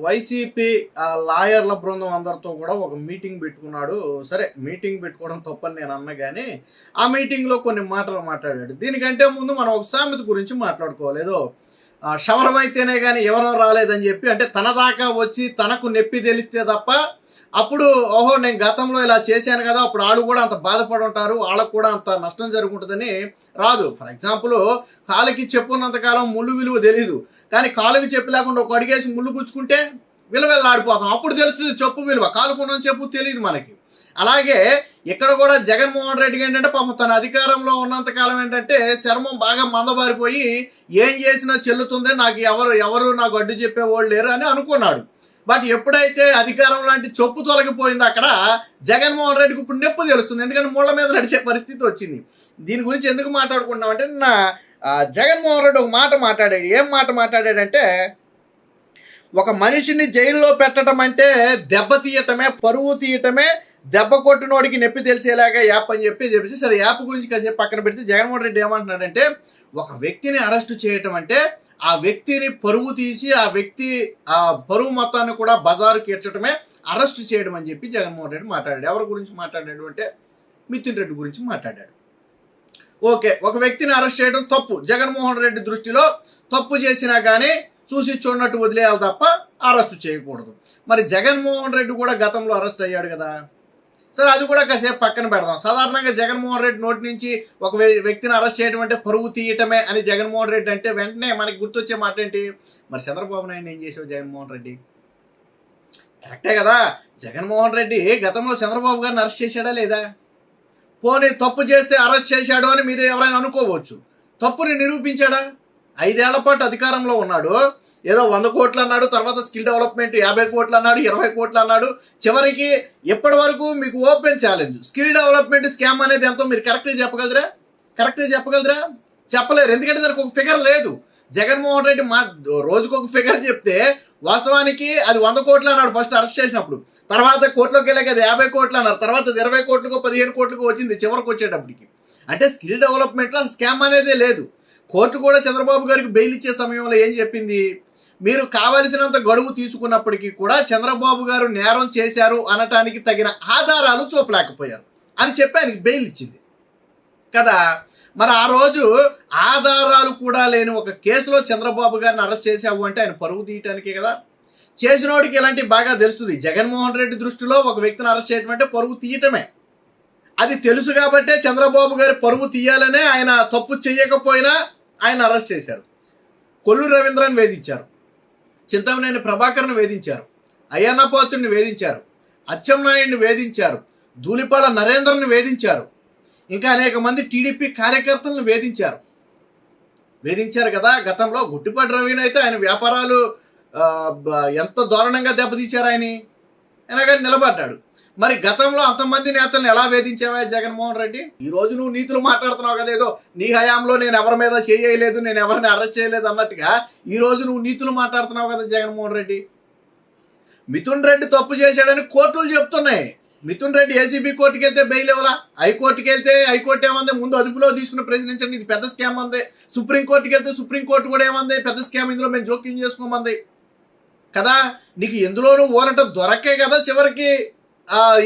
YCP లాయర్ల బృందం అందరితో కూడా ఒక మీటింగ్ పెట్టుకున్నాడు. సరే, మీటింగ్ పెట్టుకోవడం తప్పని నేను అన్నా కానీ ఆ మీటింగ్లో కొన్ని మాటలు మాట్లాడాడు. దీనికంటే ముందు మనం ఒక సామెత గురించి మాట్లాడుకోవాలి. ఏదో శవరం అయితేనే కానీ ఎవరో రాలేదని చెప్పి, అంటే తన దాకా వచ్చి తనకు నొప్పి తెలిస్తే తప్ప అప్పుడు ఓహో నేను గతంలో ఇలా చేశాను కదా, అప్పుడు వాళ్ళు కూడా అంత బాధపడి ఉంటారు, వాళ్ళకు కూడా అంత నష్టం జరుగుతుంటుందని రాదు. ఫర్ ఎగ్జాంపుల్, కాలుకి చెప్పున్నంతకాలం ముళ్ళు విలువ తెలీదు, కానీ కాలుకి చెప్పు లేకుండా ఒక అడిగేసి ముళ్ళు గుచ్చుకుంటే విలువెల్లాడిపోతాం, అప్పుడు తెలుస్తుంది చెప్పు విలువ. కాలుకున్న చెప్పు తెలియదు మనకి. అలాగే ఇక్కడ కూడా జగన్మోహన్ రెడ్డికి ఏంటంటే పాపం తన అధికారంలో ఉన్నంతకాలం ఏంటంటే చర్మం బాగా మందబారిపోయి ఏం చేసినా చెల్లుతుందే, నాకు ఎవరు నాకు అడ్డు చెప్పేవాళ్ళు లేరు అని అనుకున్నాడు. బట్ ఎప్పుడైతే అధికారం లాంటి చొప్పు తొలగిపోయిందో అక్కడ జగన్మోహన్ రెడ్డికి ఇప్పుడు నొప్పి తెలుస్తుంది, ఎందుకంటే ముళ్ళ మీద నడిచే పరిస్థితి వచ్చింది. దీని గురించి ఎందుకు మాట్లాడుకుంటామంటే నిన్న జగన్మోహన్ రెడ్డి ఒక మాట మాట్లాడాడు. ఏం మాట మాట్లాడాడంటే, ఒక మనిషిని జైల్లో పెట్టడం అంటే దెబ్బ తీయటమే, పరువు తీయటమే, దెబ్బ కొట్టినోడికి నొప్పి తెలిసేలాగా యాప్ అని చెప్పి సరే యాప్ గురించి కాసేపు పక్కన పెడితే జగన్మోహన్ రెడ్డి ఏమంటున్నాడంటే, ఒక వ్యక్తిని అరెస్ట్ చేయటం అంటే ఆ వ్యక్తిని పరువు తీసి ఆ వ్యక్తి ఆ పరువు మొత్తాన్ని కూడా బజారుకి ఎచ్చటమే అరెస్ట్ చేయడం అని చెప్పి జగన్మోహన్ రెడ్డి మాట్లాడాడు. ఎవరి గురించి మాట్లాడాడు అంటే మిథున్ రెడ్డి గురించి మాట్లాడాడు. ఓకే, ఒక వ్యక్తిని అరెస్ట్ చేయడం తప్పు, జగన్మోహన్ రెడ్డి దృష్టిలో తప్పు చేసినా కానీ చూసి చూడనట్టు వదిలేయాలి తప్ప అరెస్ట్ చేయకూడదు. మరి జగన్మోహన్ రెడ్డి కూడా గతంలో అరెస్ట్ అయ్యాడు కదా, సరే అది కూడా కాసేపు పక్కన పెడదాం. సాధారణంగా జగన్మోహన్ రెడ్డి నోటి నుంచి ఒక వ్యక్తిని అరెస్ట్ చేయడం అంటే పరువు తీయటమే అని జగన్మోహన్ రెడ్డి అంటే వెంటనే మనకి గుర్తొచ్చే మాట ఏంటి? మరి చంద్రబాబు నాయుడు ఏం చేసావు జగన్మోహన్ రెడ్డి? కరెక్టే కదా, జగన్మోహన్ రెడ్డి గతంలో చంద్రబాబు గారిని అరెస్ట్ చేశాడా లేదా? పోనీ తప్పు చేస్తే అరెస్ట్ చేశాడు అని మీరు ఎవరైనా అనుకోవచ్చు, తప్పుని నిరూపించాడా? 5 ఏళ్ల పాటు అధికారంలో ఉన్నాడు, ఏదో 100 కోట్లు అన్నాడు, తర్వాత స్కిల్ డెవలప్మెంట్ 50 కోట్లు అన్నాడు, 20 కోట్లు అన్నాడు, చివరికి ఎప్పటి వరకు మీకు open challenge skill development scam అనేది ఎంతో మీరు కరెక్ట్గా చెప్పగలరా? చెప్పలేరు, ఎందుకంటే దానికి ఒక ఫిగర్ లేదు. జగన్మోహన్ రెడ్డి రోజుకు ఒక ఫిగర్ చెప్తే వాస్తవానికి అది 100 కోట్లు అన్నాడు ఫస్ట్ అరెస్ట్ చేసినప్పుడు, తర్వాత కోట్లోకి వెళ్ళాక అది 50 కోట్లు అన్నారు, తర్వాత 20 కోట్లకో 15 కోట్లకో వచ్చింది చివరికి వచ్చేటప్పటికి. అంటే స్కిల్ డెవలప్మెంట్లో స్కామ్ అనేదే లేదు. కోర్టు కూడా చంద్రబాబు గారికి బెయిల్ ఇచ్చే సమయంలో ఏం చెప్పింది? మీరు కావలసినంత గడువు తీసుకున్నప్పటికీ కూడా చంద్రబాబు గారు నేరం చేశారు అనటానికి తగిన ఆధారాలు చూపలేకపోయారు అని చెప్పి ఆయనకి బెయిల్ ఇచ్చింది కదా. మరి ఆ రోజు ఆధారాలు కూడా లేని ఒక కేసులో చంద్రబాబు గారిని అరెస్ట్ చేశావు అంటే ఆయన పరువు తీయటానికే కదా. చేసినోడికి ఇలాంటి బాగా తెలుస్తుంది. జగన్మోహన్ రెడ్డి దృష్టిలో ఒక వ్యక్తిని అరెస్ట్ చేయడం అంటే పరువు తీయటమే. అది తెలుసు కాబట్టే చంద్రబాబు గారి పరువు తీయాలనే ఆయన తప్పు చేయకపోయినా ఆయన అరెస్ట్ చేశారు. కొల్లు రవీంద్రని వేధించారు, చింతమనేని ప్రభాకర్ని వేధించారు, అయ్యన్నపాత్రుని వేధించారు, అచ్చెన్నాయుడిని వేధించారు, ధూళిపాళ నరేంద్రని వేధించారు, ఇంకా అనేక మంది టీడీపీ కార్యకర్తలను వేధించారు కదా. గతంలో గుట్టిపాటి రవిని అయితే ఆయన వ్యాపారాలు ఎంత దారుణంగా దెబ్బతీశారు ఆయన కానీ నిలబడ్డాడు. మరి గతంలో అంతమంది నేతలను ఎలా వేధించావా జగన్మోహన్ రెడ్డి? ఈ రోజు నువ్వు నీతులు మాట్లాడుతున్నావు కదా, ఏదో నీ హయాంలో నేను ఎవరి మీద చేయలేదు, నేను ఎవరిని అరెస్ట్ చేయలేదు అన్నట్టుగా ఈ రోజు నువ్వు నీతులు మాట్లాడుతున్నావు కదా జగన్మోహన్ రెడ్డి. మిథున్ రెడ్డి తప్పు చేశాడని కోర్టులు చెప్తున్నాయి. మిథున్ రెడ్డి ఏసీబీ కోర్టుకి వెళ్తే బెయిల్ ఇవ్వాలా, హైకోర్టుకి వెళ్తే హైకోర్టు ఏమంది ముందు అదుపులో తీసుకుని ప్రశ్నించండి, ఇది పెద్ద స్కామ్ అంది. సుప్రీంకోర్టుకి వెళ్తే సుప్రీంకోర్టు కూడా ఏమంది, పెద్ద స్కామ్, ఇందులో మేము జోక్యం చేసుకోమంది కదా. నీకు ఎందులోనూ ఊరట దొరకే కదా చివరికి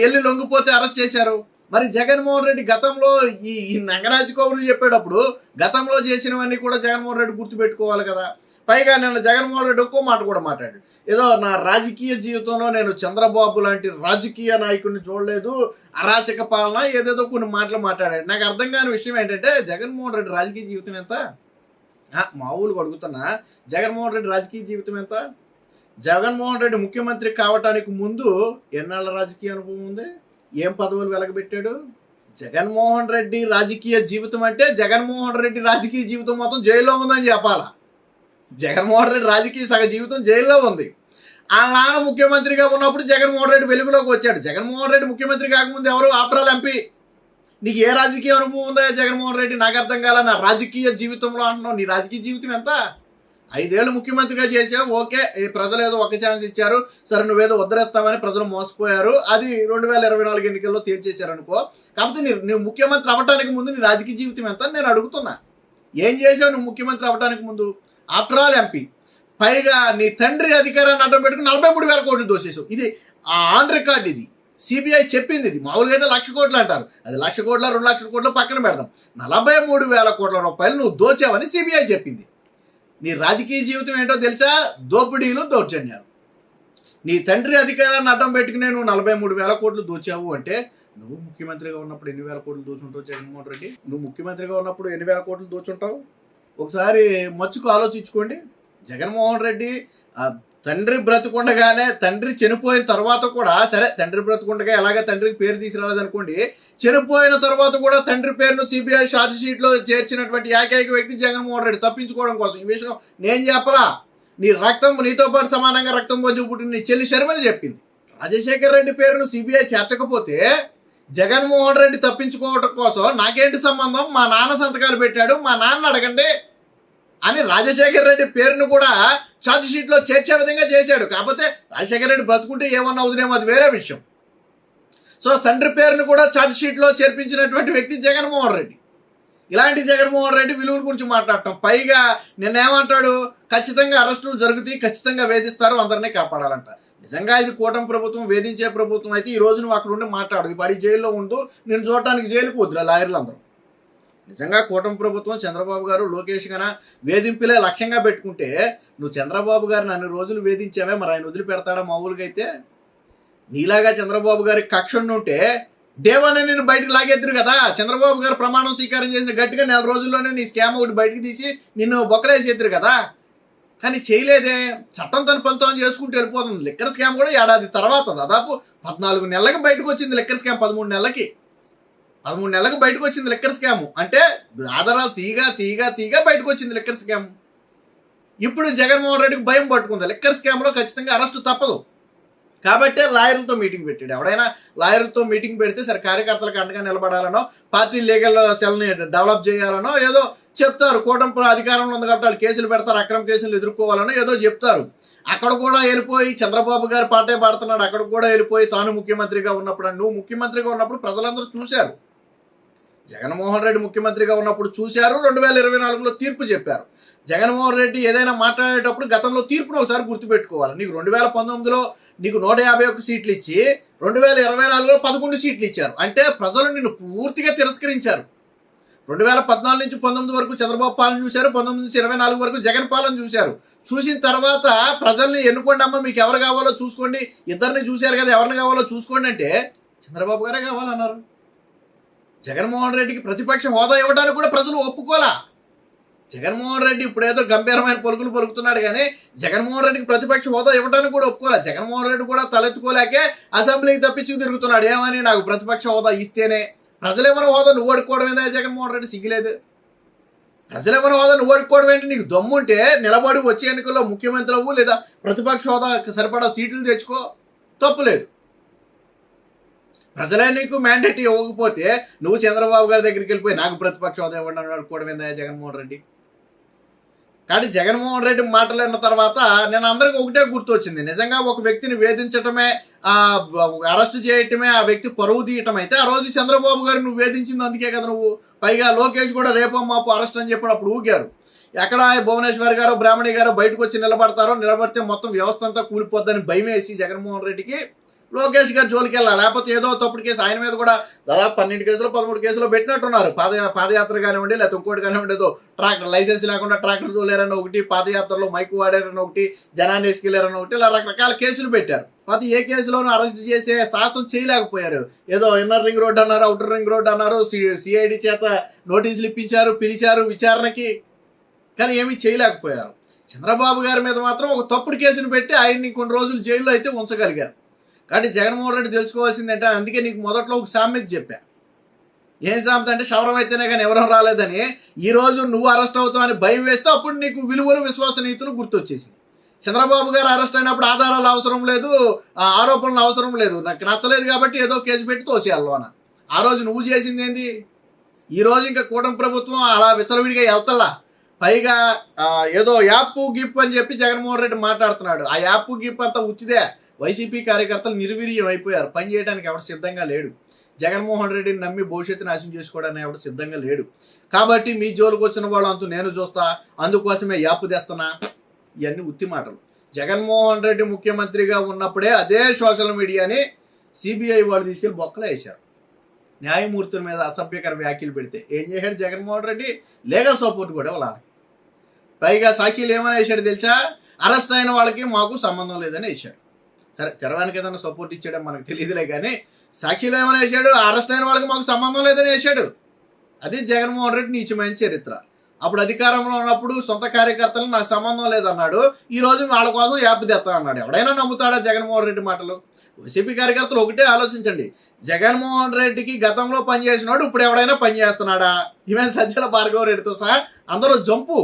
వెళ్ళి లొంగిపోతే అరెస్ట్ చేశారు. మరి జగన్మోహన్ రెడ్డి గతంలో ఈ నంగరాజు కౌరులు చెప్పేటప్పుడు గతంలో చేసినవన్నీ కూడా జగన్మోహన్ రెడ్డి గుర్తుపెట్టుకోవాలి కదా. పైగా నిన్న జగన్మోహన్ రెడ్డి ఒక్కో మాట కూడా మాట్లాడాడు, ఏదో నా రాజకీయ జీవితంలో నేను చంద్రబాబు లాంటి రాజకీయ నాయకుడిని చూడలేదు, అరాచక పాలన, ఏదేదో కొన్ని మాటలు మాట్లాడాడు. నాకు అర్థం కాని విషయం ఏంటంటే జగన్మోహన్ రెడ్డి రాజకీయ జీవితం ఎంత? మామూలుగా అడుగుతున్నా, జగన్మోహన్ రెడ్డి రాజకీయ జీవితం ఎంత? జగన్మోహన్ రెడ్డి ముఖ్యమంత్రి కావటానికి ముందు ఎన్నాళ్ళ రాజకీయ అనుభవం ఉంది, ఏం పదవులు వెలగబెట్టాడు? జగన్మోహన్ రెడ్డి రాజకీయ జీవితం అంటే జగన్మోహన్ రెడ్డి రాజకీయ జీవితం మొత్తం జైల్లో ఉందని చెప్పాలా. జగన్మోహన్ రెడ్డి రాజకీయ సగ జీవితం జైల్లో ఉంది. ఆ నాన్న ముఖ్యమంత్రిగా ఉన్నప్పుడు జగన్మోహన్ రెడ్డి వెలుగులోకి వచ్చాడు. జగన్మోహన్ రెడ్డి ముఖ్యమంత్రి కాకముందు ఎవరు ఆఫ్టర్ ఆల్ ఎంపీ. నీకు ఏ రాజకీయ అనుభవం ఉందా జగన్మోహన్ రెడ్డి? నాకు అర్థం కాల. నా రాజకీయ జీవితంలో అంటున్నావు, నీ రాజకీయ జీవితం ఎంత? 5 ఏళ్ళు ముఖ్యమంత్రిగా చేసావు, ఓకే, ప్రజలు ఏదో ఒక ఛాన్స్ ఇచ్చారు, సరే నువ్వేదో వద్దరేస్తామని ప్రజలు మోసపోయారు, అది 2024 ఎన్నికల్లో తేల్చేశారు అనుకో. కాకపోతే నువ్వు ముఖ్యమంత్రి అవ్వడానికి ముందు నీ రాజకీయ జీవితం ఎంత నేను అడుగుతున్నా. ఏం చేసావు నువ్వు ముఖ్యమంత్రి అవ్వడానికి ముందు? After all MP. పైగా నీ తండ్రి అధికారాన్ని అడ్డం పెట్టుకుని 43,000 కోట్లు దోచేసావు. ఇది ఆన్ రికార్డ్. ఇది సిబిఐ చెప్పింది. ఇది మామూలుగా అయితే 1,00,000 కోట్లు అంటారు. అది 1,00,000 కోట్ల 2,00,000 కోట్లు పక్కన పెడదాం. 43,000 కోట్ల రూపాయలు నువ్వు దోచావని సిబిఐ చెప్పింది. నీ రాజకీయ జీవితం ఏంటో తెలుసా? దోపిడీలు, దౌర్జన్యాలు. నీ తండ్రి అధికారాన్ని అడ్డం పెట్టుకునే నువ్వు 43,000 కోట్లు దోచావు అంటే నువ్వు ముఖ్యమంత్రిగా ఉన్నప్పుడు ఎన్ని వేల కోట్లు దోచుంటావు జగన్మోహన్ రెడ్డి? నువ్వు ముఖ్యమంత్రిగా ఉన్నప్పుడు ఎన్ని వేల కోట్లు దోచుంటావు? ఒకసారి మచ్చుకు ఆలోచించుకోండి. జగన్మోహన్ రెడ్డి తండ్రి బ్రతుకుండగానే, తండ్రి చనిపోయిన తర్వాత కూడా, సరే తండ్రి బ్రతుకుండగా ఎలాగ తండ్రికి పేరు తీసుకురాలేదనుకోండి, చనిపోయిన తర్వాత కూడా తండ్రి పేరును సిబిఐ ఛార్జ్ షీట్లో చేర్చినటువంటి ఏకైక వ్యక్తి జగన్మోహన్ రెడ్డి. తప్పించుకోవడం కోసం. ఈ విషయం నేను చెప్పలా, నీ రక్తం, నీతో పాటు సమానంగా రక్తం పంచు పుట్టిన నీ చెల్లి శర్మని చెప్పింది. రాజశేఖర్ రెడ్డి పేరును సిబిఐ చేర్చకపోతే జగన్మోహన్ రెడ్డి తప్పించుకోవడం కోసం నాకేంటి సంబంధం, మా నాన్న సంతకాలు పెట్టాడు, మా నాన్న అడగండి అని రాజశేఖర్ రెడ్డి పేరును కూడా ఛార్జ్ షీట్లో చేర్చే విధంగా చేశాడు. కాకపోతే రాజశేఖర్ రెడ్డి బ్రతుకుంటే ఏమన్నా అవుతుందేమో, అది వేరే విషయం. సో తండ్రి పేరును కూడా ఛార్జ్ షీట్లో చేర్పించినటువంటి వ్యక్తి జగన్మోహన్ రెడ్డి. ఇలాంటి జగన్మోహన్ రెడ్డి విలువల గురించి మాట్లాడటం. పైగా నిన్నేమంటాడు? ఖచ్చితంగా అరెస్టులు జరుగుతాయి, ఖచ్చితంగా వేధిస్తారు, అందరినీ కాపాడాలంట. నిజంగా ఇది కూటమి ప్రభుత్వం, వేధించే ప్రభుత్వం అయితే ఈ రోజు నువ్వు అక్కడ ఉండి మాట్లాడు. ఈ పడి జైల్లో ఉంటూ నేను చూడటానికి జైలుకు వద్దురా లాయర్లు అందరూ. నిజంగా కూటమి ప్రభుత్వం, చంద్రబాబు గారు, లోకేష్ గారు వేధింపులే లక్ష్యంగా పెట్టుకుంటే నువ్వు చంద్రబాబు గారిని అన్ని రోజులు వేధించావే, మరి ఆయన వదిలిపెడతాడా? మామూలుగా అయితే నీలాగా చంద్రబాబు గారికి కక్ష ఉంటే డేవానే నేను బయటకు లాగేద్దరు కదా. చంద్రబాబు గారు ప్రమాణం స్వీకారం చేసిన గట్టిగా 4 రోజుల్లోనే నీ స్కామ్ ఒకటి బయటకు తీసి నిన్ను బొక్కలేసేద్దరు కదా. కానీ చేయలేదే. చట్టం తన పని చేసుకుంటూ వెళ్ళిపోతుంది. లిక్కర్ స్కామ్ కూడా ఏడాది తర్వాత దాదాపు 14 నెలలకు బయటకు వచ్చింది లిక్కర్ స్కామ్. 13 నెలలకు బయటకు వచ్చింది లిక్కర్ స్కామ్. అంటే ఆధారాలు తీగా బయటకు వచ్చింది లిక్కర్ స్కామ్. ఇప్పుడు జగన్మోహన్ రెడ్డికి భయం పట్టుకుంది. లిక్కర్ స్కామ్లో ఖచ్చితంగా అరెస్టు తప్పదు కాబట్టే లాయర్లతో మీటింగ్ పెట్టాడు. ఎవడైనా లాయర్లతో మీటింగ్ పెడితే సరే కార్యకర్తలకు అండగా నిలబడాలనో, పార్టీ లీగల్ సెల్ని డెవలప్ చేయాలనో ఏదో చెప్తారు. కూటమి అధికారంలో ఉంది కాబట్టి వాళ్ళు కేసులు పెడతారు, అక్రమ కేసులు ఎదుర్కోవాలనో ఏదో చెప్తారు. అక్కడ కూడా వెళ్ళిపోయి చంద్రబాబు గారు పాటే పాడుతున్నాడు. అక్కడ కూడా వెళ్ళిపోయి తాను ముఖ్యమంత్రిగా ఉన్నప్పుడు, నువ్వు ముఖ్యమంత్రిగా ఉన్నప్పుడు ప్రజలందరూ చూశారు. జగన్మోహన్ రెడ్డి ముఖ్యమంత్రిగా ఉన్నప్పుడు చూశారు. 2024లో తీర్పు చెప్పారు. జగన్మోహన్ రెడ్డి ఏదైనా మాట్లాడేటప్పుడు గతంలో తీర్పును ఒకసారి గుర్తుపెట్టుకోవాలి. నీకు 2019లో నీకు 151 సీట్లు ఇచ్చి 2024లో 11 సీట్లు ఇచ్చారు. అంటే ప్రజలు నిన్ను పూర్తిగా తిరస్కరించారు. 2014 నుంచి 19 వరకు చంద్రబాబు పాలన చూశారు. 19 నుంచి 24 వరకు జగన్ పాలన చూశారు. చూసిన తర్వాత ప్రజల్ని ఎన్నుకోండి అమ్మ, మీకు ఎవరు కావాలో చూసుకోండి, ఇద్దరిని చూశారు కదా, ఎవరిని కావాలో చూసుకోండి అంటే చంద్రబాబు గారే కావాలన్నారు. జగన్మోహన్ రెడ్డికి ప్రతిపక్ష హోదా ఇవ్వడానికి కూడా ప్రజలు ఒప్పుకోలా. జగన్మోహన్ రెడ్డి ఇప్పుడు ఏదో గంభీరమైన పలుకులు పలుకుతున్నాడు కానీ జగన్మోహన్ రెడ్డికి ప్రతిపక్ష హోదా ఇవ్వడానికి కూడా ఒప్పుకోలే. జగన్మోహన్ రెడ్డి కూడా తలెత్తుకోలేకే అసెంబ్లీకి తప్పించుకు తిరుగుతున్నాడు. ఏమని? నాకు ప్రతిపక్ష హోదా ఇస్తేనే. ప్రజలేమన్న హోదా నువ్వు అడుక్కోవడం ఏందా జగన్మోహన్ రెడ్డి? సిగ్గులేదు. ప్రజలేమన్న హోదా నువ్వు అడుక్కోవడం ఏంటి? నీకు దమ్ముంటే నిలబడి వచ్చే ఎన్నికల్లో ముఖ్యమంత్రి అవ్వు, లేదా ప్రతిపక్ష హోదా సరిపడా సీట్లు తెచ్చుకో, తప్పులేదు. ప్రజలే నీకు మ్యాండేట్ ఇవ్వకపోతే నువ్వు చంద్రబాబు గారి దగ్గరికి వెళ్ళిపోయి నాకు ప్రతిపక్ష హోదా ఇవ్వండి అని అడుక్కోవడం ఏందా జగన్మోహన్ రెడ్డి? కాబట్టి జగన్మోహన్ రెడ్డి మాటలు విన్న తర్వాత నేను అందరికీ ఒకటే గుర్తొచ్చింది. నిజంగా ఒక వ్యక్తిని వేధించటమే, అరెస్ట్ చేయటమే ఆ వ్యక్తి పరువు తీయటం అయితే ఆ రోజు చంద్రబాబు గారు నువ్వు వేధించింది అందుకే కదా నువ్వు. పైగా లోకేష్ కూడా రేపో మాపు అరెస్ట్ అని చెప్పి అప్పుడు ఊగారు. ఎక్కడ భువనేశ్వర్ గారు, బ్రాహ్మణి గారు బయటకు వచ్చి నిలబడితే మొత్తం వ్యవస్థ అంతా కూలిపోద్దని భయం వేసి జగన్మోహన్ రెడ్డికి లోకేష్ గారు జోలికి వెళ్ళాలి. లేకపోతే ఏదో తప్పుడు కేసు ఆయన మీద కూడా దాదాపు 12 కేసులు 13 కేసులు పెట్టినట్టున్నారు. పాదయాత్ర కానివ్వండి, లేకపోతే ఇంకోటి కానివ్వండి, ఏదో ట్రాక్టర్ లైసెన్స్ లేకుండా ట్రాక్టర్ తోలేరని ఒకటి, పాదయాత్రలో మైకు వాడారని ఒకటి, జనాన్ని వేసుకెళ్లారని ఒకటి, ఇలా రకరకాల కేసులు పెట్టారు. ప్రతి ఏ కేసులోనూ అరెస్ట్ చేసే సాహసం చేయలేకపోయారు. ఏదో ఇన్నర్ రింగ్ రోడ్ అన్నారు, అవుటర్ రింగ్ రోడ్ అన్నారు, సిఐడి చేత నోటీసులు ఇప్పించారు, పిలిచారు విచారణకి, కానీ ఏమీ చేయలేకపోయారు. చంద్రబాబు గారి మీద మాత్రం ఒక తప్పుడు కేసును పెట్టి ఆయన్ని కొన్ని రోజులు జైల్లో అయితే ఉంచగలిగారు. కాబట్టి జగన్మోహన్ రెడ్డి తెలుసుకోవాల్సిందంటే, అందుకే నీకు మొదట్లో ఒక సామెత చెప్పా. ఏం సామెత అంటే శవరం అయితేనే కానీ ఎవరం రాలేదని. ఈరోజు నువ్వు అరెస్ట్ అవుతావు అని భయం వేస్తే అప్పుడు నీకు విలువలు, విశ్వసనీయతలు గుర్తొచ్చేసింది. చంద్రబాబు గారు అరెస్ట్ అయినప్పుడు ఆధారాలు అవసరం లేదు, ఆరోపణలు అవసరం లేదు, నాకు నచ్చలేదు కాబట్టి ఏదో కేసు పెట్టి తోసేయాలి అన్న. ఆ రోజు నువ్వు చేసింది ఏంది? ఈరోజు ఇంకా కూటమి ప్రభుత్వం అలా విచ్చలవిడిగా వెళ్తలా. పైగా ఏదో యాప్ గిప్ అని చెప్పి జగన్మోహన్ రెడ్డి మాట్లాడుతున్నాడు. ఆ యాప్ గిప్ అంతా ఉత్తిదే. వైసీపీ కార్యకర్తలు నిర్వీర్యం అయిపోయారు. పని చేయడానికి ఎవరు సిద్ధంగా లేడు. జగన్మోహన్ రెడ్డిని నమ్మి భవిష్యత్తు నాశనం చేసుకోవడానికి ఎవరు సిద్ధంగా లేడు. కాబట్టి మీ జోలికి వచ్చిన వాళ్ళు అంటూ నేను చూస్తా, అందుకోసమే యాప్ తెస్తున్నా, ఇవన్నీ ఉత్తి మాటలు. జగన్మోహన్ రెడ్డి ముఖ్యమంత్రిగా ఉన్నప్పుడే అదే సోషల్ మీడియాని సిబిఐ వాళ్ళు తీసుకెళ్ళి బొక్కలు వేశారు. న్యాయమూర్తుల మీద అసభ్యకర వ్యాఖ్యలు పెడితే ఏం చేశాడు జగన్మోహన్ రెడ్డి? లీగల్ సపోర్ట్ కూడా వాళ్ళ. పైగా సాక్షులు ఏమని వేసాడు తెలుసా? అరెస్ట్ అయిన వాళ్ళకి మాకు సంబంధం లేదని వేసాడు. సరే, తెరవానికి ఏదైనా సపోర్ట్ ఇచ్చాడో మనకు తెలియదులే, కానీ సాక్షులు ఏమని వేసాడు? అరెస్ట్ అయిన వాళ్ళకి మాకు సంబంధం లేదని వేసాడు. అది జగన్మోహన్ రెడ్డి నీచమైన చరిత్ర. అప్పుడు అధికారంలో ఉన్నప్పుడు సొంత కార్యకర్తలు నాకు సంబంధం లేదన్నాడు. ఈరోజు వాళ్ళ కోసం యాప్ తెస్తా అన్నాడు. ఎవడైనా నమ్ముతాడా జగన్మోహన్ రెడ్డి మాటలు? వైసీపీ కార్యకర్తలు ఒకటే ఆలోచించండి, జగన్మోహన్ రెడ్డికి గతంలో పనిచేసినాడు ఇప్పుడు ఎవడైనా పనిచేస్తున్నాడా? ఈవెన్ సజ్జల భార్గవ రెడ్డితో సహా అందరూ జంపు